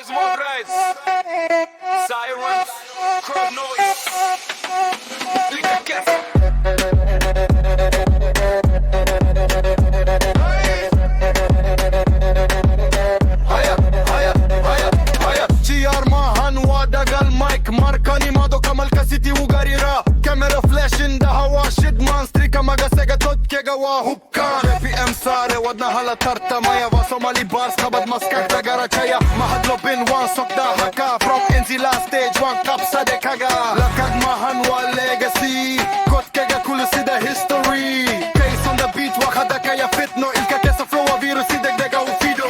more rise. Sirens, crowd noise. Lick a cat. GR Mahan wadagal mic markani mado kamal kasiti ugarira kamera flash in the hawa shit monster kama gasega tot kega wa hubkan PM sare wadna hala tarta maya wa somali bars khabad maskak dagara chaya mahadlo bin one sok da haka from NZ last stage one cup sade kaga lakag mahan wa legacy kot kega kulu sida history case on the beat wa khada kaya fit no ilka kesa flow wa virus sidek dega ufido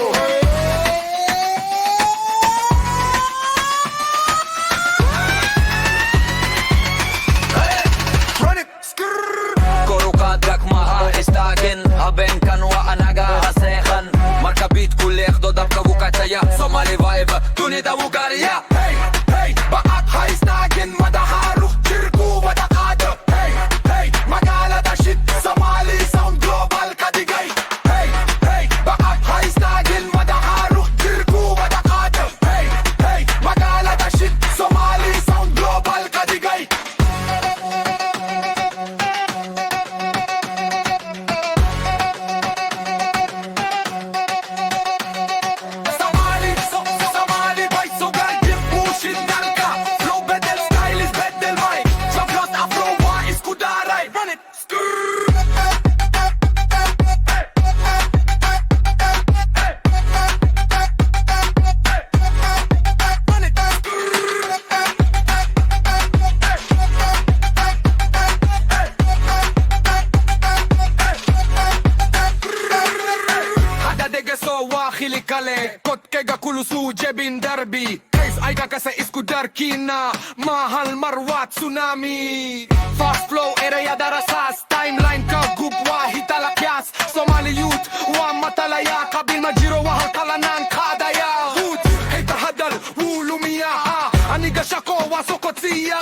استاكن هبن كان واناغا هسيخن مركبيت كل ياخدو دبكة وكاتايا صومالي فايب توني دا وغاريا هي هي بقات هاي استاكن مدى هاروخ تركو مدى قادر هي هي مقالة دا شد صومالي ساوند جلوبال كادي جاي هي هي بقات هاي استاكن مدى هاروخ تركو مدى قادر هي هي مقالة دا شد صومالي ساوند جلوبال كادي جاي Darkina, mahal marwat tsunami Fast flow area darasas Timeline ka gubwa hitalakyas Somali youth wa matalaya Kabil majiro wa halkalanan kadaya Hood, hey tahadal, wulumiya Aniga shako wa sokotsiya